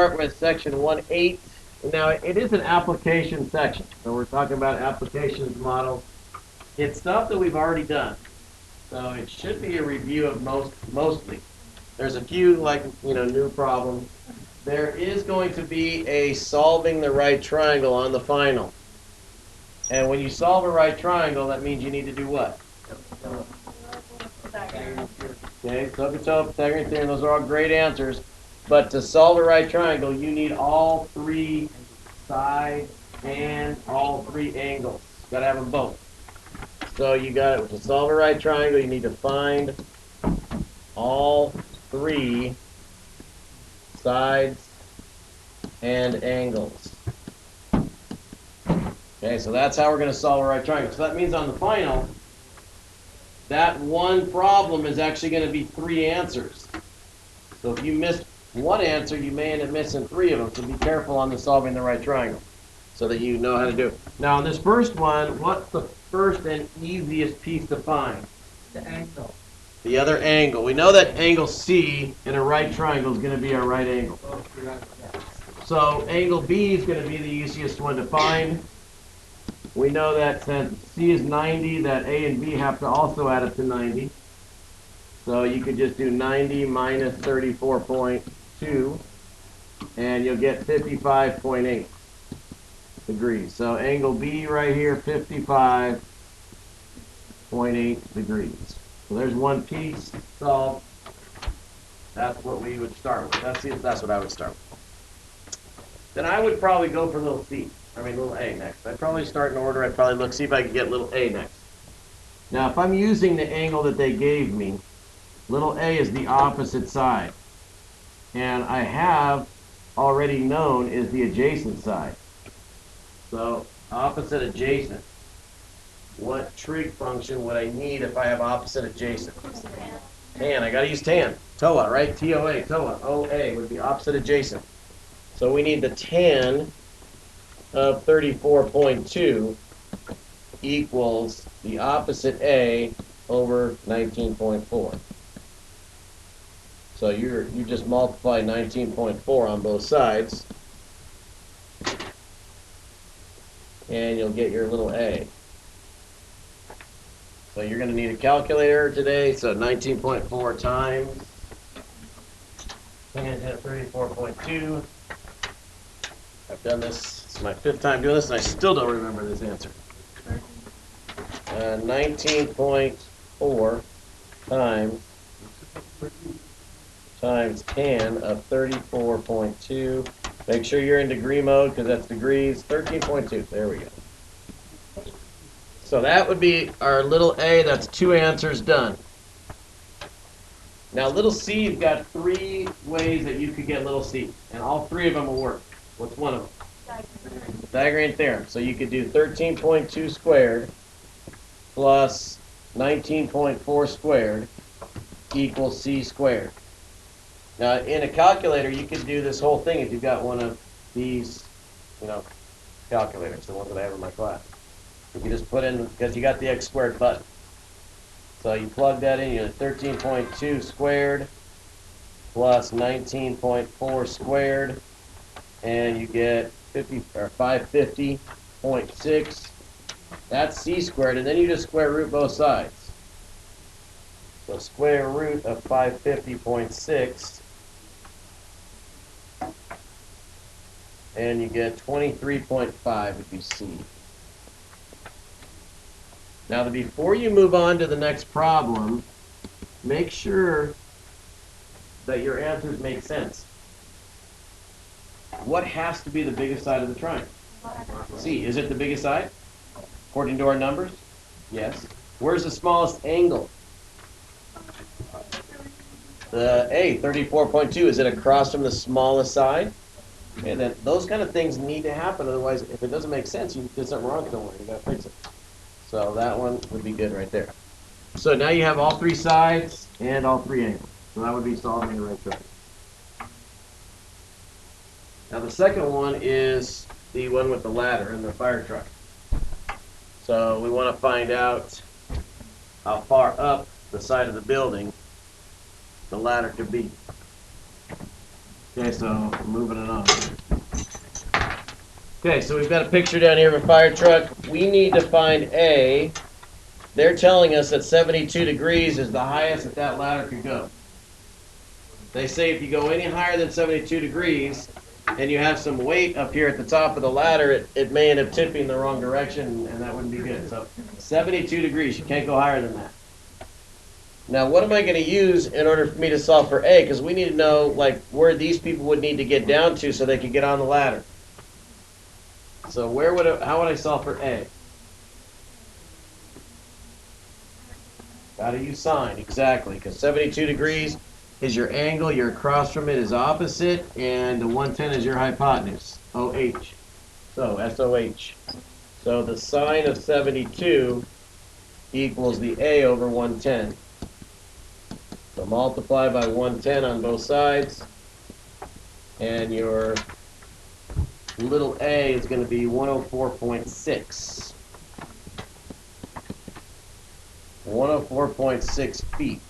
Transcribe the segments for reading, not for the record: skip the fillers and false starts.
start with section 1.8. Now, it is an application section, so we're talking about applications models. It's stuff that we've already done, so it should be a review of mostly. There's a few, like, new problems. There is going to be a solving the right triangle on the final. And when you solve a right triangle, that means you need to do what? Okay, Sokotow, Pythagorean theorem, those are all great answers. But to solve a right triangle, you need all three sides and all three angles. Got to have them both. So you got to solve a right triangle, you need to find all three sides and angles. Okay, so that's how we're going to solve a right triangle. So that means on the final, that one problem is actually going to be three answers. So if you missed one answer, you may end up missing three of them. So be careful on the solving the right triangle so that you know how to do it. Now, on this first one, what's the first and easiest piece to find? The angle. The other angle. We know that angle C in a right triangle is going to be our right angle. So angle B is going to be the easiest one to find. We know that since C is 90, that A and B have to also add up to 90. So you could just do 90 minus 34.2, and you'll get 55.8 degrees. So angle B right here, 55.8 degrees. So there's one piece solved. That's what we would start with. That's what I would start with. Then I would probably go for little A next. I'd probably start in order. I'd probably see if I could get little a next. Now, if I'm using the angle that they gave me, little a is the opposite side. And I have already known is the adjacent side. So, opposite adjacent. What trig function would I need if I have opposite adjacent? Tan. I got to use tan. TOA, right? T-O-A. TOA. O-A would be opposite adjacent. So we need the tan of 34.2 equals the opposite A over 19.4. So you just multiply 19.4 on both sides, and you'll get your little a. So you're going to need a calculator today. So 19.4 times tangent 34.2. I've done this. It's my 5th time doing this, and I still don't remember this answer. 19.4 times tan of 34.2. Make sure you're in degree mode because that's degrees. 13.2. There we go. So that would be our little a. That's 2 answers done. Now little c, you've got 3 ways that you could get little c, and all 3 of them will work. What's one of them? Pythagorean theorem. So you could do 13.2 squared plus 19.4 squared equals c squared. Now, in a calculator, you could do this whole thing if you've got one of these, calculators, the ones that I have in my class. You can just put in, because you got the x squared button. So you plug that in, you get 13.2 squared plus 19.4 squared, and you get 550.6. That's c squared, and then you just square root both sides. So square root of 550.6, and you get 23.5 would be c. Now, before you move on to the next problem, make sure that your answers make sense. What has to be the biggest side of the triangle? C. Is it the biggest side? According to our numbers? Yes. Where's the smallest angle? The A, 34.2. Is it across from the smallest side? And then those kind of things need to happen. Otherwise, if it doesn't make sense, you did something wrong somewhere. You got to fix it. So that one would be good right there. So now you have all 3 sides and all 3 angles. So that would be solving the right triangle. Now the second one is the one with the ladder and the fire truck. So we want to find out how far up the side of the building the ladder could be. Okay, so moving it on. Okay, so we've got a picture down here of a fire truck. We need to find A. They're telling us that 72 degrees is the highest that ladder could go. They say if you go any higher than 72 degrees and you have some weight up here at the top of the ladder, it may end up tipping the wrong direction, and that wouldn't be good. So 72 degrees, you can't go higher than that. Now, what am I going to use in order for me to solve for A? Because we need to know like where these people would need to get down to so they could get on the ladder. So how would I solve for A? Got to use sine, exactly, because 72 degrees is your angle, your across from it is opposite, and the 110 is your hypotenuse, OH. So, SOH. So the sine of 72 equals the A over 110. So multiply by 110 on both sides, and your little a is going to be 104.6. 104.6 feet.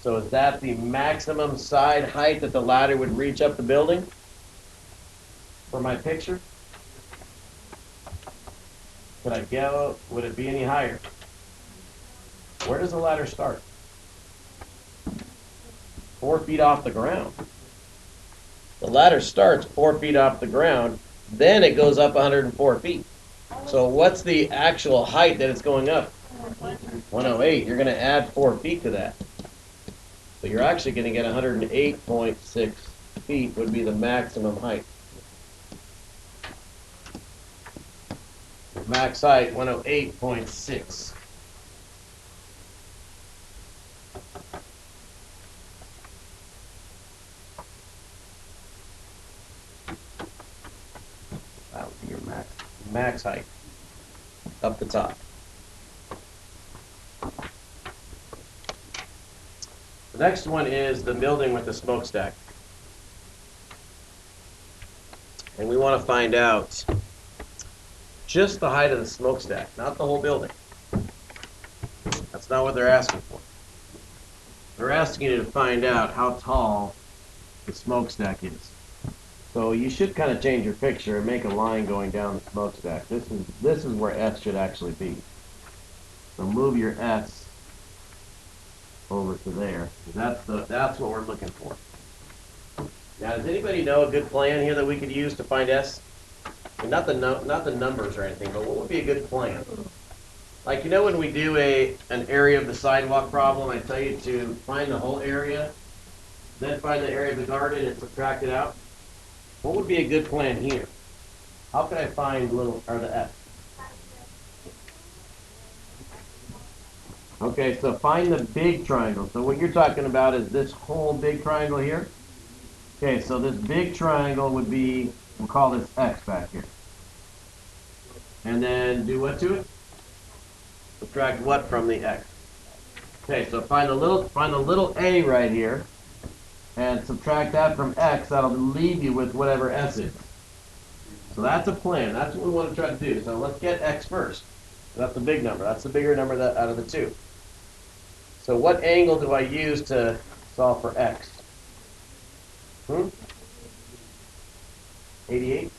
So is that the maximum side height that the ladder would reach up the building for my picture? Could I go, would it be any higher? Where does the ladder start? 4 feet off the ground. The ladder starts 4 feet off the ground, then it goes up 104 feet. So what's the actual height that it's going up? 108. You're going to add 4 feet to that. So you're actually going to get 108.6 feet would be the maximum height. Max height, 108.6. That would be your max height up the top. The next one is the building with the smokestack. And we want to find out just the height of the smokestack, not the whole building. That's not what they're asking for. They're asking you to find out how tall the smokestack is. So you should kind of change your picture and make a line going down the smokestack. This is where S should actually be. So move your S over to there. That's what we're looking for. Now, does anybody know a good plan here that we could use to find S? And not the numbers or anything, but what would be a good plan? Like, you know, when we do an area of the sidewalk problem, I tell you to find the whole area, then find the area of the garden and subtract it out. What would be a good plan here? How could I find the S? Okay, so find the big triangle. So what you're talking about is this whole big triangle here. Okay, so this big triangle would be, we'll call this X back here. And then do what to it? Subtract what from the X? Okay, so find the little a right here and subtract that from X. That'll leave you with whatever S is. So that's a plan. That's what we want to try to do. So let's get X first. That's the big number. That's the bigger number out of the two. So what angle do I use to solve for X? 88?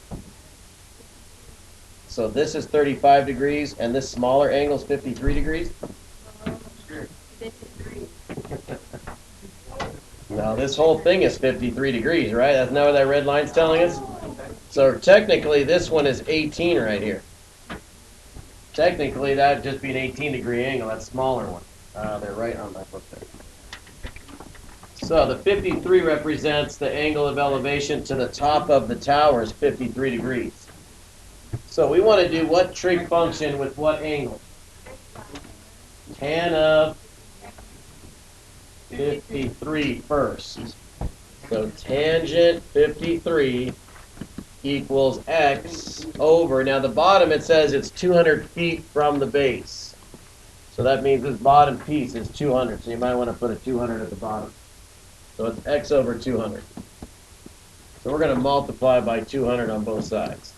So this is 35 degrees, and this smaller angle is 53 degrees? Sure. 53. No, this whole thing is 53 degrees, right? That's not what that red line's telling us? So technically, this one is 18 right here. Technically, that'd just be an 18-degree angle, that smaller one. They're right on my book there. So the 53 represents the angle of elevation to the top of the tower is 53 degrees. So we want to do what trig function with what angle? Tan of 53 first. So tangent 53 equals X over, now the bottom it says it's 200 feet from the base. So that means this bottom piece is 200. So you might want to put a 200 at the bottom. So it's X over 200. So we're going to multiply by 200 on both sides.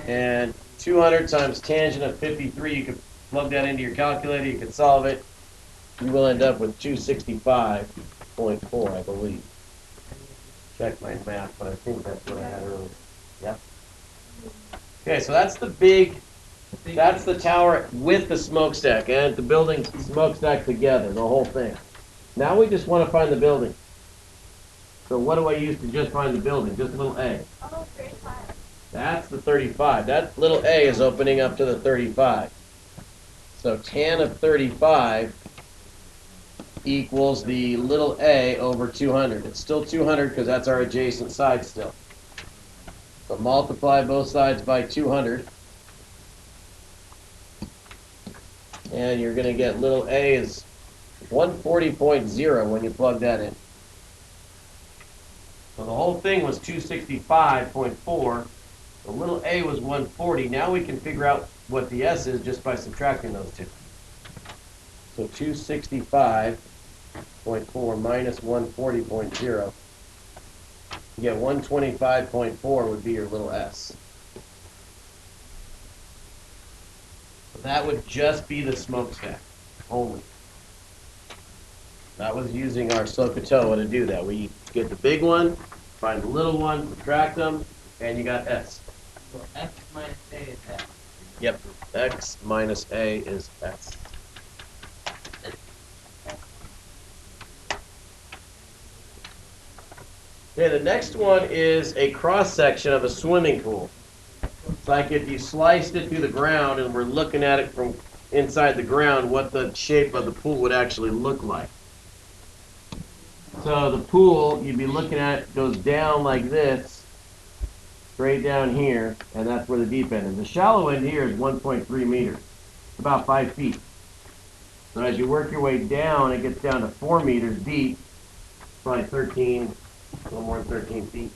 And 200 times tangent of 53, you could plug that into your calculator, you could solve it. You will end up with 265.5. 35.4, I believe. Check my math, but I think that's what I had earlier. Yep. Okay, so that's the tower with the smokestack, and the building smokestack together, the whole thing. Now we just want to find the building. So what do I use to just find the building? Just little a. Oh, 35. That's the 35. That little a is opening up to the 35. So tan of 35 equals the little a over 200. It's still 200 because that's our adjacent side still. So multiply both sides by 200. And you're going to get little a is 140.0 when you plug that in. So the whole thing was 265.4. The little a was 140. Now we can figure out what the s is just by subtracting those two. So 265.4 minus 140.0. You get 125.4 would be your little s. That would just be the smokestack only. That was using our SOHCAHTOA to do that. We get the big one, find the little one, subtract them, and you got s. So x minus a is x. Yep, x minus a is s. Okay, the next one is a cross-section of a swimming pool. It's like if you sliced it through the ground and we're looking at it from inside the ground, what the shape of the pool would actually look like. So the pool, you'd be looking at it, goes down like this, straight down here, and that's where the deep end is. The shallow end here is 1.3 meters, about 5 feet. So as you work your way down, it gets down to 4 meters deep, probably 13, a little more than 13 feet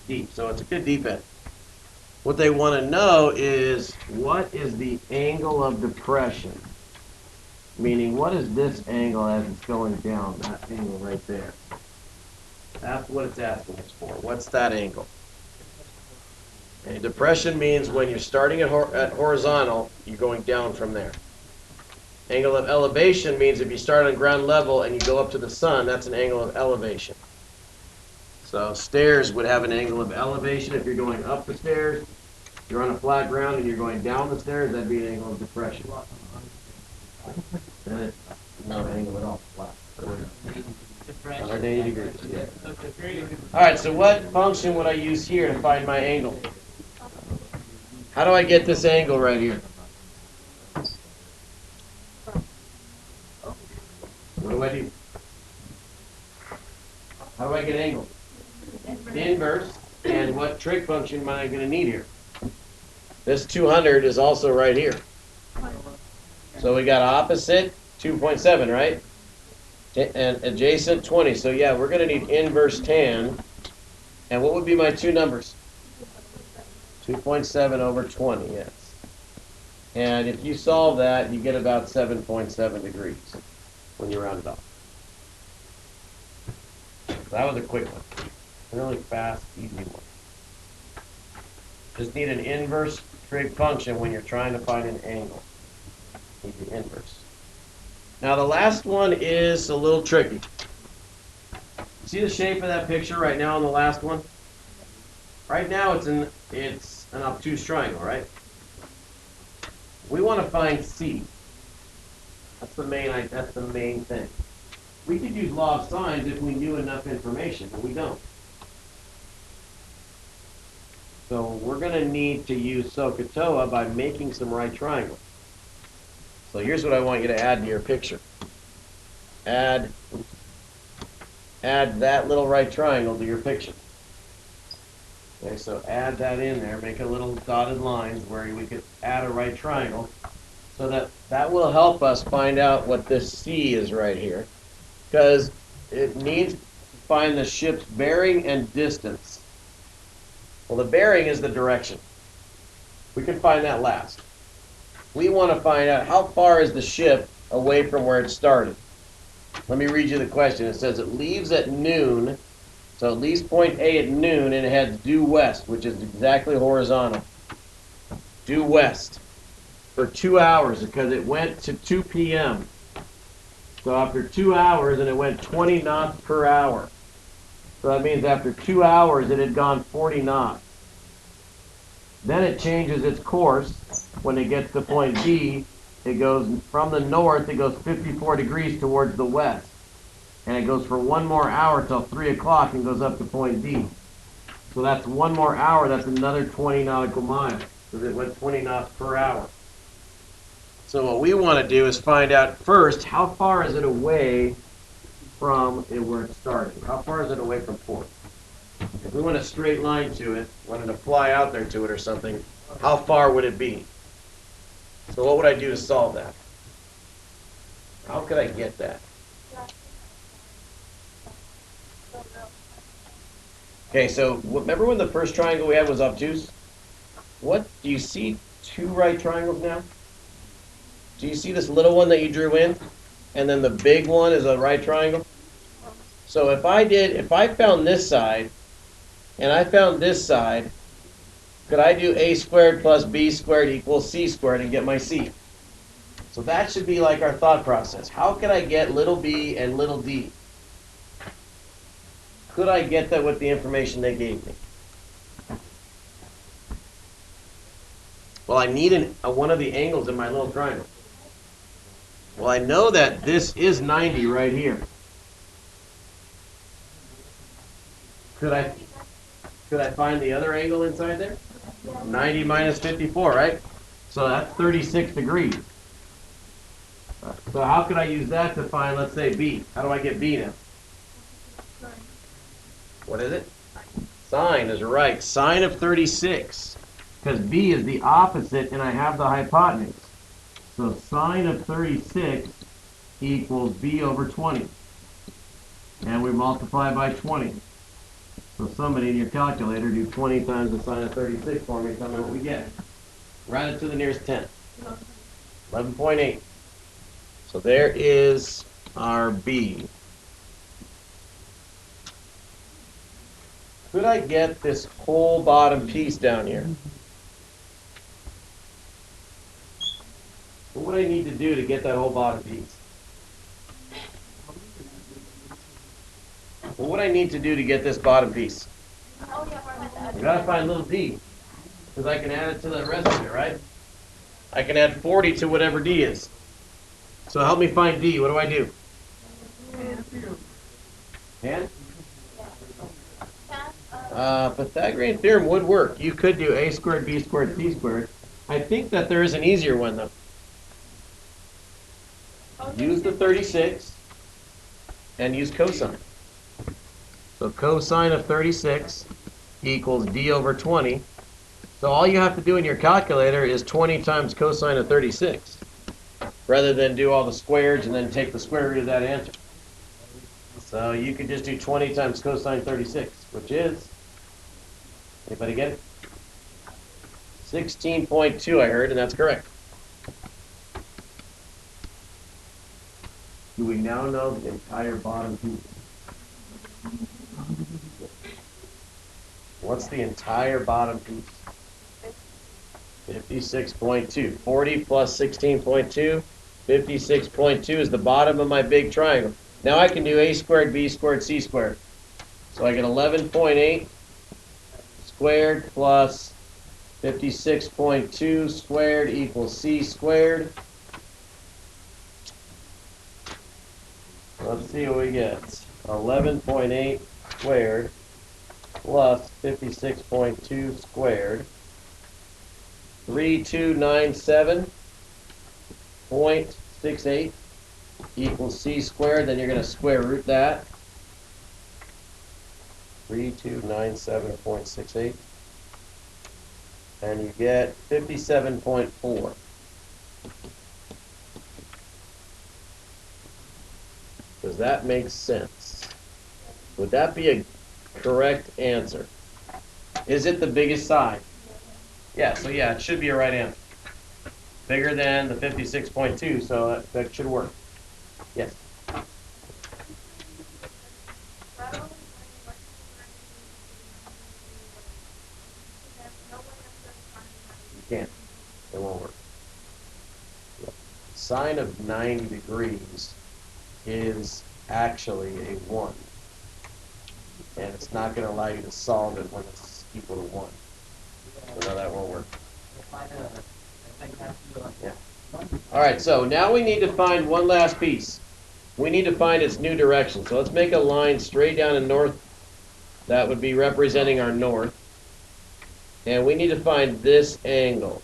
deep. So it's a good deep end. What they want to know is, what is the angle of depression? Meaning, what is this angle as it's going down? That angle right there. That's what it's asking us for. What's that angle? Okay, depression means when you're starting at horizontal, you're going down from there. Angle of elevation means if you start on ground level and you go up to the sun, that's an angle of elevation. So stairs would have an angle of elevation if you're going up the stairs. If you're on a flat ground and you're going down the stairs, that'd be an angle of depression. No angle at all, flat. 180 degrees, yeah. All right, so what function would I use here to find my angle? How do I get this angle right here? What do I do? How do I get angle? Inverse, and what trig function am I going to need here? This 200 is also right here. So we got opposite 2.7, right? And adjacent 20. So yeah, we're going to need inverse tan. And what would be my two numbers? 2.7 over 20, yes. And if you solve that, you get about 7.7 degrees when you round it off. That was a quick one. Really fast, easy one. Just need an inverse trig function when you're trying to find an angle. Need the inverse. Now the last one is a little tricky. See the shape of that picture right now on the last one? Right now it's an obtuse triangle, right? We want to find C. That's the main thing. We could use law of sines if we knew enough information, but we don't. So we're going to need to use SOHCAHTOA by making some right triangles. So here's what I want you to add to your picture. Add that little right triangle to your picture. Okay, so add that in there, make a little dotted lines where we could add a right triangle, so that will help us find out what this C is right here, because it needs to find the ship's bearing and distance. Well, the bearing is the direction. We can find that last. We want to find out how far is the ship away from where it started. Let me read you the question. It says it leaves at noon, so it leaves point A at noon and it heads due west, which is exactly horizontal. Due west for 2 hours because it went to 2 p.m. So after 2 hours, and it went 20 knots per hour. So that means after 2 hours, it had gone 40 knots. Then it changes its course. When it gets to point B, it goes from the north, it goes 54 degrees towards the west. And it goes for 1 more hour till 3 o'clock and goes up to point D. So that's 1 more hour, that's another 20 nautical miles. Because it went 20 knots per hour. So what we want to do is find out first, how far is it away from where it started? How far is it away from port? If we went a straight line to it, wanted to fly out there to it or something, how far would it be? So what would I do to solve that? How could I get that? Okay, so remember when the first triangle we had was obtuse? What, do you see 2 right triangles now? Do you see this little one that you drew in? And then the big one is a right triangle? So if I found this side, and I found this side, could I do a squared plus b squared equals c squared and get my c? So that should be like our thought process. How can I get little b and little d? Could I get that with the information they gave me? Well, I need one of the angles in my little triangle. Well, I know that this is 90 right here. Could I find the other angle inside there? 90 minus 54, right? So that's 36 degrees. So how could I use that to find, let's say, B? How do I get B now? What is it? Sine is right. Sine of 36. Because B is the opposite and I have the hypotenuse. So sine of 36 equals B over 20. And we multiply by 20. So somebody in your calculator do 20 times the sine of 36 for me, tell me what we get. Round it to the nearest 10. 11.8. So there is our B. Could I get this whole bottom piece down here? What would I need to do to get that whole bottom piece? What would I need to do to get this bottom piece? I gotta find little d, because I can add it to the rest of it, right? I can add 40 to whatever d is. So help me find d. What do I do? And? Pythagorean theorem would work. You could do a squared, b squared, c squared. I think that there is an easier one, though. Use the 36 and use cosine. So cosine of 36 equals d over 20. So all you have to do in your calculator is 20 times cosine of 36, rather than do all the squares and then take the square root of that answer. So you could just do 20 times cosine 36, which is, anybody get it? 16.2 I heard, and that's correct. Do we now know the entire bottom piece? What's the entire bottom piece? 56.2. 40 plus 16.2. 56.2 is the bottom of my big triangle. Now I can do a squared, b squared, c squared. So I get 11.8 squared plus 56.2 squared equals c squared. Let's see what we get. 11.8 squared plus 56.2 squared. 3297.68 equals c squared. Then you're going to square root that. 3297.68. And you get 57.4. Does that make sense? Would that be a correct answer? Is it the biggest side? Yeah, so yeah, it should be a right answer. Bigger than the 56.2, so that should work. Yes? You can't. It won't work. Sine of 90 degrees is actually a 1. And it's not going to allow you to solve it when it's equal to 1. So no, that won't work. Yeah. All right, so now we need to find one last piece. We need to find its new direction. So let's make a line straight down in north. That would be representing our north. And we need to find this angle.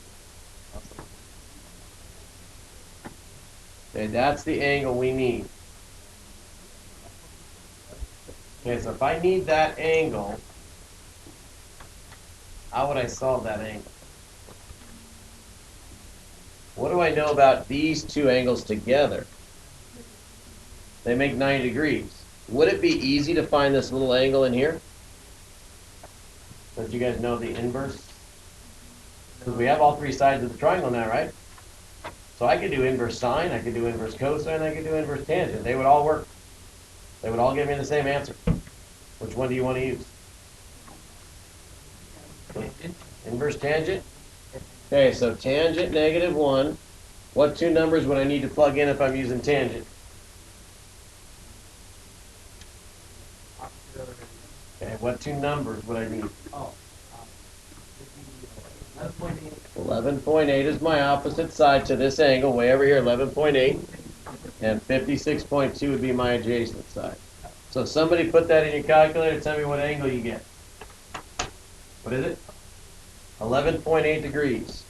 Okay, that's the angle we need. Okay, so if I need that angle, how would I solve that angle? What do I know about these two angles together? They make 90 degrees. Would it be easy to find this little angle in here? Don't you guys know the inverse? Because we have all three sides of the triangle now, right? So I could do inverse sine, I could do inverse cosine, I could do inverse tangent. They would all work. They would all give me the same answer. Which one do you want to use? Inverse tangent? Okay, so tangent -1. What two numbers would I need to plug in if I'm using tangent? Okay, what two numbers would I need? 11.8 is my opposite side to this angle, way over here, 11.8. And 56.2 would be my adjacent side. So somebody put that in your calculator, tell me what angle you get. What is it? 11.8 degrees.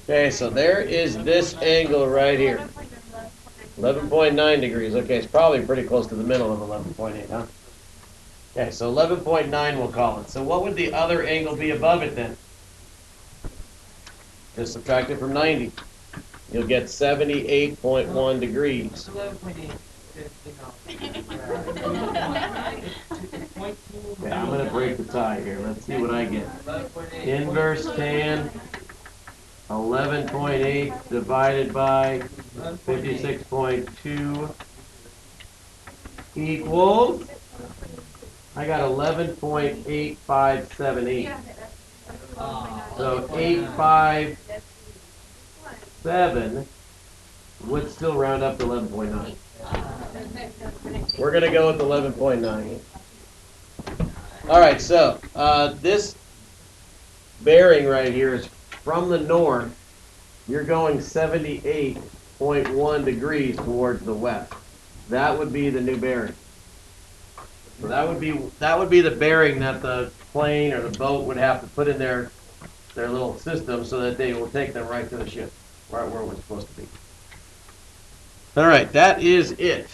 Okay, so there is this angle right here. 11.9 degrees. Okay, it's probably pretty close to the middle of 11.8, huh? Okay, so 11.9 we'll call it. So what would the other angle be above it then? Just subtract it from 90. You'll get 78.1 degrees. Okay, I'm going to break the tie here. Let's see what I get. Inverse tan 11.8 divided by 56.2 equals, I got 11.8578. So 857 would still round up to 11.9. We're going to go with 11.9. All right, so this bearing right here is from the north. You're going 78.1 degrees towards the west. That would be the new bearing. So that would be the bearing that the plane or the boat would have to put in their little system so that they will take them right to the ship, right where we're supposed to be. All right, that is it.